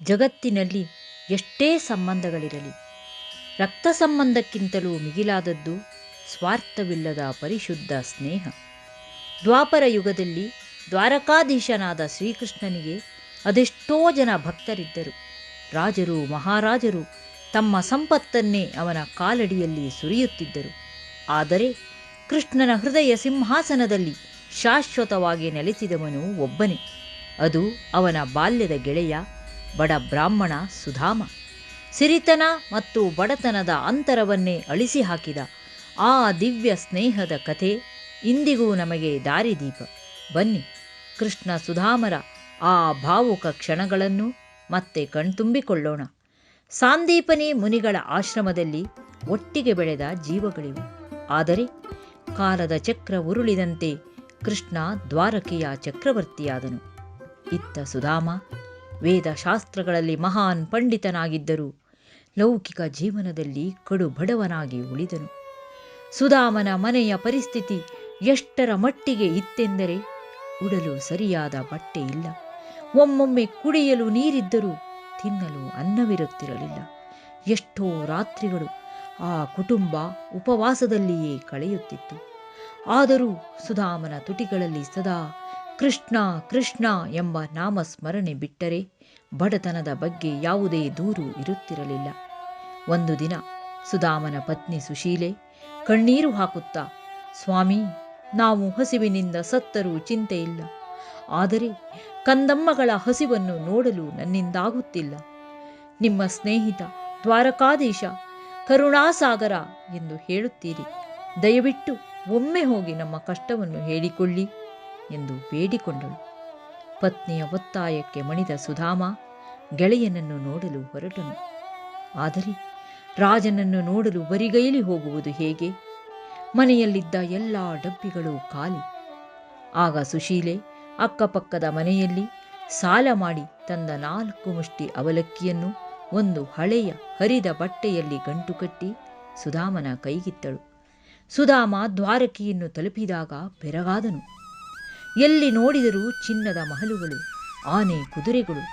ಜಗತ್ತಿನಲ್ಲಿ ಎಷ್ಟೇ ಸಂಬಂಧಗಳಿರಲಿ, ರಕ್ತ ಸಂಬಂಧಕ್ಕಿಂತಲೂ ಮಿಗಿಲಾದದ್ದು ಸ್ವಾರ್ಥವಿಲ್ಲದ ಪರಿಶುದ್ಧ ಸ್ನೇಹ. ದ್ವಾಪರ ಯುಗದಲ್ಲಿ ದ್ವಾರಕಾಧೀಶನಾದ ಶ್ರೀಕೃಷ್ಣನಿಗೆ ಅದೆಷ್ಟೋ ಜನ ಭಕ್ತರಿದ್ದರು. ರಾಜರು ಮಹಾರಾಜರು ತಮ್ಮ ಸಂಪತ್ತನ್ನೇ ಅವನ ಕಾಲಡಿಯಲ್ಲಿ ಸುರಿಯುತ್ತಿದ್ದರು. ಆದರೆ ಕೃಷ್ಣನ ಹೃದಯ ಸಿಂಹಾಸನದಲ್ಲಿ ಶಾಶ್ವತವಾಗಿ ನೆಲೆಸಿದವನು ಒಬ್ಬನೇ. ಅದು ಅವನ ಬಾಲ್ಯದ ಗೆಳೆಯ ಬಡ ಬ್ರಾಹ್ಮಣ ಸುಧಾಮ. ಸಿರಿತನ ಮತ್ತು ಬಡತನದ ಅಂತರವನ್ನೇ ಅಳಿಸಿ ಹಾಕಿದ ಆ ದಿವ್ಯ ಸ್ನೇಹದ ಕಥೆ ಇಂದಿಗೂ ನಮಗೆ ದಾರಿದೀಪ. ಬನ್ನಿ, ಕೃಷ್ಣ ಸುಧಾಮರ ಆ ಭಾವುಕ ಕ್ಷಣಗಳನ್ನು ಮತ್ತೆ ಕಣ್ತುಂಬಿಕೊಳ್ಳೋಣ. ಸಾಂದೀಪನಿ ಮುನಿಗಳ ಆಶ್ರಮದಲ್ಲಿ ಒಟ್ಟಿಗೆ ಬೆಳೆದ ಜೀವಗಳಿವು. ಆದರೆ ಕಾಲದ ಚಕ್ರ ಉರುಳಿದಂತೆ ಕೃಷ್ಣ ದ್ವಾರಕೆಯ ಚಕ್ರವರ್ತಿಯಾದನು. ಇತ್ತ ಸುಧಾಮ ವೇದಶಾಸ್ತ್ರಗಳಲ್ಲಿ ಮಹಾನ್ ಪಂಡಿತನಾಗಿದ್ದರೂ ಲೌಕಿಕ ಜೀವನದಲ್ಲಿ ಕಡು ಬಡವನಾಗಿ ಉಳಿದನು. ಸುಧಾಮನ ಮನೆಯ ಪರಿಸ್ಥಿತಿ ಎಷ್ಟರ ಮಟ್ಟಿಗೆ ಇತ್ತೆಂದರೆ, ಉಡಲು ಸರಿಯಾದ ಬಟ್ಟೆ ಇಲ್ಲ, ಒಮ್ಮೊಮ್ಮೆ ಕುಡಿಯಲು ನೀರಿದ್ದರೂ ತಿನ್ನಲು ಅನ್ನವಿರುತ್ತಿರಲಿಲ್ಲ. ಎಷ್ಟೋ ರಾತ್ರಿಗಳು ಆ ಕುಟುಂಬ ಉಪವಾಸದಲ್ಲಿಯೇ ಕಳೆಯುತ್ತಿತ್ತು. ಆದರೂ ಸುಧಾಮನ ತುಟಿಗಳಲ್ಲಿ ಸದಾ ಕೃಷ್ಣ ಕೃಷ್ಣ ಎಂಬ ನಾಮಸ್ಮರಣೆ ಬಿಟ್ಟರೆ ಬಡತನದ ಬಗ್ಗೆ ಯಾವುದೇ ದೂರು ಇರುತ್ತಿರಲಿಲ್ಲ. ಒಂದು ದಿನ ಸುಧಾಮನ ಪತ್ನಿ ಸುಶೀಲೆ ಕಣ್ಣೀರು ಹಾಕುತ್ತಾ, ಸ್ವಾಮಿ, ನಾವು ಹಸಿವಿನಿಂದ ಸತ್ತರೂ ಚಿಂತೆ ಇಲ್ಲ, ಆದರೆ ಕಂದಮ್ಮಗಳ ಹಸಿವನ್ನು ನೋಡಲು ನನ್ನಿಂದಾಗುತ್ತಿಲ್ಲ. ನಿಮ್ಮ ಸ್ನೇಹಿತ ದ್ವಾರಕಾಧೀಶ ಕರುಣಾಸಾಗರ ಎಂದು ಹೇಳುತ್ತೀರಿ, ದಯವಿಟ್ಟು ಒಮ್ಮೆ ಹೋಗಿ ನಮ್ಮ ಕಷ್ಟವನ್ನು ಹೇಳಿಕೊಳ್ಳಿ ಎಂದು ಬೇಡಿಕೊಂಡಳು. ಪತ್ನಿಯ ಒತ್ತಾಯಕ್ಕೆ ಮಣಿದ ಸುಧಾಮ ಗೆಳೆಯನನ್ನು ನೋಡಲು ಹೊರಟನು. ಆದರೆ ರಾಜನನ್ನು ನೋಡಲು ಬರಿಗೈಲಿ ಹೋಗುವುದು ಹೇಗೆ? ಮನೆಯಲ್ಲಿದ್ದ ಎಲ್ಲ ಡಬ್ಬಿಗಳು ಖಾಲಿ. ಆಗ ಸುಶೀಲೆ ಅಕ್ಕಪಕ್ಕದ ಮನೆಯಲ್ಲಿ ಸಾಲ ಮಾಡಿ ತಂದ 4 ಮುಷ್ಟಿ ಅವಲಕ್ಕಿಯನ್ನು ಒಂದು ಹಳೆಯ ಹರಿದ ಬಟ್ಟೆಯಲ್ಲಿ ಗಂಟು ಕಟ್ಟಿ ಸುಧಾಮನ ಕೈಗಿತ್ತಳು. ಸುಧಾಮ ದ್ವಾರಕೆಯನ್ನು ತಲುಪಿದಾಗ ಬೆರಗಾದನು. ಎಲ್ಲಿ ನೋಡಿದರೂ ಚಿನ್ನದ ಮಹಲುಗಳು, ಆನೆ ಕುದುರೆಗಳು.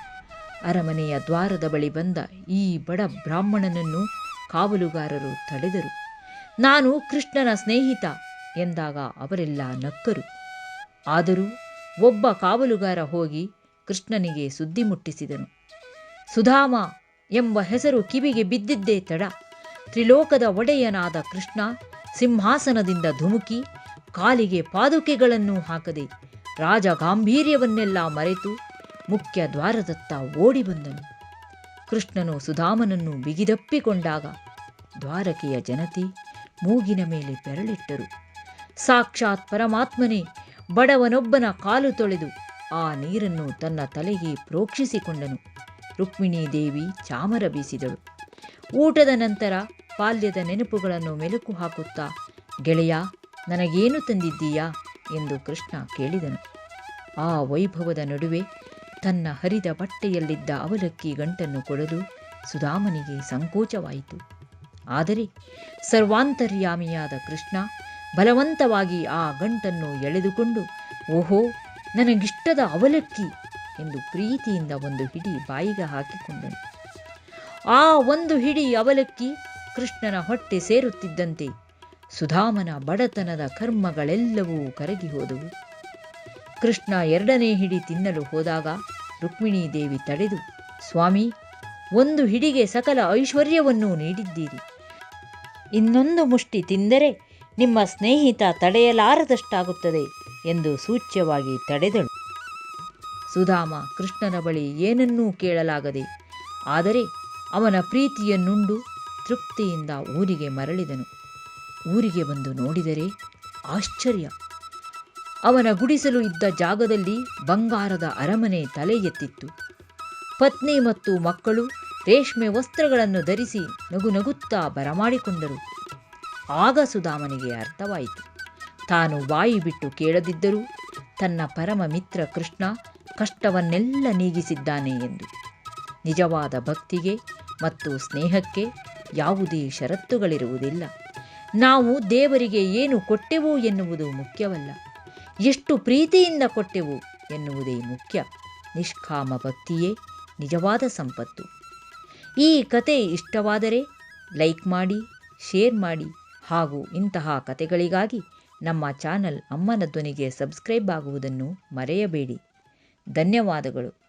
ಅರಮನೆಯ ದ್ವಾರದ ಬಳಿ ಬಂದ ಈ ಬಡ ಬ್ರಾಹ್ಮಣನನ್ನು ಕಾವಲುಗಾರರು ತಡೆದರು. ನಾನು ಕೃಷ್ಣನ ಸ್ನೇಹಿತ ಎಂದಾಗ ಅವರೆಲ್ಲ ನಕ್ಕರು. ಆದರೂ ಒಬ್ಬ ಕಾವಲುಗಾರ ಹೋಗಿ ಕೃಷ್ಣನಿಗೆ ಸುದ್ದಿ ಮುಟ್ಟಿಸಿದನು. ಸುಧಾಮ ಎಂಬ ಹೆಸರು ಕಿವಿಗೆ ಬಿದ್ದಿದ್ದೇ ತಡ, ತ್ರಿಲೋಕದ ಒಡೆಯನಾದ ಕೃಷ್ಣ ಸಿಂಹಾಸನದಿಂದ ಧುಮುಕಿ ಕಾಲಿಗೆ ಪಾದುಕೆಗಳನ್ನು ಹಾಕದೆ ರಾಜ ಗಾಂಭೀರ್ಯವನ್ನೆಲ್ಲ ಮರೆತು ಮುಖ್ಯ ದ್ವಾರದತ್ತ ಓಡಿ ಬಂದನು. ಕೃಷ್ಣನು ಸುಧಾಮನನ್ನು ಬಿಗಿದಪ್ಪಿಕೊಂಡಾಗ ದ್ವಾರಕೆಯ ಜನತೆ ಮೂಗಿನ ಮೇಲೆ ಬೆರಳಿಟ್ಟರು. ಸಾಕ್ಷಾತ್ ಪರಮಾತ್ಮನೇ ಬಡವನೊಬ್ಬನ ಕಾಲು ತೊಳೆದು ಆ ನೀರನ್ನು ತನ್ನ ತಲೆಗೆ ಪ್ರೋಕ್ಷಿಸಿಕೊಂಡನು. ರುಕ್ಮಿಣೀ ದೇವಿ ಚಾಮರ ಬೀಸಿದಳು. ಊಟದ ನಂತರ ಬಾಲ್ಯದ ನೆನಪುಗಳನ್ನು ಮೆಲುಕು ಹಾಕುತ್ತಾ, ಗೆಳೆಯ, ನನಗೇನು ತಂದಿದ್ದೀಯಾ ಎಂದು ಕೃಷ್ಣ ಕೇಳಿದನು. ಆ ವೈಭವದ ನಡುವೆ ತನ್ನ ಹರಿದ ಬಟ್ಟೆಯಲ್ಲಿದ್ದ ಅವಲಕ್ಕಿ ಗಂಟನ್ನು ಕೊಡಲು ಸುಧಾಮನಿಗೆ ಸಂಕೋಚವಾಯಿತು. ಆದರೆ ಸರ್ವಾಂತರ್ಯಾಮಿಯಾದ ಕೃಷ್ಣ ಬಲವಂತವಾಗಿ ಆ ಗಂಟನ್ನು ಎಳೆದುಕೊಂಡು, ಓಹೋ, ನನಗಿಷ್ಟದ ಅವಲಕ್ಕಿ ಎಂದು ಪ್ರೀತಿಯಿಂದ ಒಂದು ಹಿಡಿ ಬಾಯಿಗೆ ಹಾಕಿಕೊಂಡನು. ಆ ಒಂದು ಹಿಡಿ ಅವಲಕ್ಕಿ ಕೃಷ್ಣನ ಹೊಟ್ಟೆ ಸೇರುತ್ತಿದ್ದಂತೆ ಸುಧಾಮನ ಬಡತನದ ಕರ್ಮಗಳೆಲ್ಲವೂ ಕರಗಿ ಹೋದವು. ಕೃಷ್ಣ 2ನೇ ಹಿಡಿ ತಿನ್ನಲು ಹೋದಾಗ ರುಕ್ಮಿಣೀ ದೇವಿ ತಡೆದು, ಸ್ವಾಮಿ, ಒಂದು ಹಿಡಿಗೆ ಸಕಲ ಐಶ್ವರ್ಯವನ್ನೂ ನೀಡಿದ್ದೀರಿ, ಇನ್ನೊಂದು ಮುಷ್ಟಿ ತಿಂದರೆ ನಿಮ್ಮ ಸ್ನೇಹಿತ ತಡೆಯಲಾರದಷ್ಟಾಗುತ್ತದೆ ಎಂದು ಸೂಚ್ಯವಾಗಿ ತಡೆದಳು. ಸುಧಾಮ ಕೃಷ್ಣನ ಬಳಿ ಏನನ್ನೂ ಕೇಳಲಾಗದೆ, ಆದರೆ ಅವನ ಪ್ರೀತಿಯನ್ನುಂಡು ತೃಪ್ತಿಯಿಂದ ಊರಿಗೆ ಮರಳಿದನು. ಊರಿಗೆ ಬಂದು ನೋಡಿದರೆ ಆಶ್ಚರ್ಯ. ಅವನ ಗುಡಿಸಲು ಇದ್ದ ಜಾಗದಲ್ಲಿ ಬಂಗಾರದ ಅರಮನೆ ತಲೆ ಎತ್ತಿತ್ತು. ಪತ್ನಿ ಮತ್ತು ಮಕ್ಕಳು ರೇಷ್ಮೆ ವಸ್ತ್ರಗಳನ್ನು ಧರಿಸಿ ನಗುನಗುತ್ತಾ ಬರಮಾಡಿಕೊಂಡರು. ಆಗ ಸುಧಾಮನಿಗೆ ಅರ್ಥವಾಯಿತು, ತಾನು ಬಾಯಿ ಬಿಟ್ಟು ಕೇಳದಿದ್ದರೂ ತನ್ನ ಪರಮ ಮಿತ್ರ ಕೃಷ್ಣ ಕಷ್ಟವನ್ನೆಲ್ಲ ನೀಗಿಸಿದ್ದಾನೆ ಎಂದು. ನಿಜವಾದ ಭಕ್ತಿಗೆ ಮತ್ತು ಸ್ನೇಹಕ್ಕೆ ಯಾವುದೇ ಷರತ್ತುಗಳಿರುವುದಿಲ್ಲ. ನಾವು ದೇವರಿಗೆ ಏನು ಕೊಟ್ಟೆವು ಎನ್ನುವುದು ಮುಖ್ಯವಲ್ಲ, ಎಷ್ಟು ಪ್ರೀತಿಯಿಂದ ಕೊಟ್ಟೆವು ಎನ್ನುವುದೇ ಮುಖ್ಯ. ನಿಷ್ಕಾಮ ಭಕ್ತಿಯೇ ನಿಜವಾದ ಸಂಪತ್ತು. ಈ ಕತೆ ಇಷ್ಟವಾದರೆ ಲೈಕ್ ಮಾಡಿ, ಶೇರ್ ಮಾಡಿ ಹಾಗೂ ಇಂತಹ ಕತೆಗಳಿಗಾಗಿ ನಮ್ಮ ಚಾನಲ್ ಅಮ್ಮನ ಧ್ವನಿಗೆ ಸಬ್ಸ್ಕ್ರೈಬ್ ಆಗುವುದನ್ನು ಮರೆಯಬೇಡಿ. ಧನ್ಯವಾದಗಳು.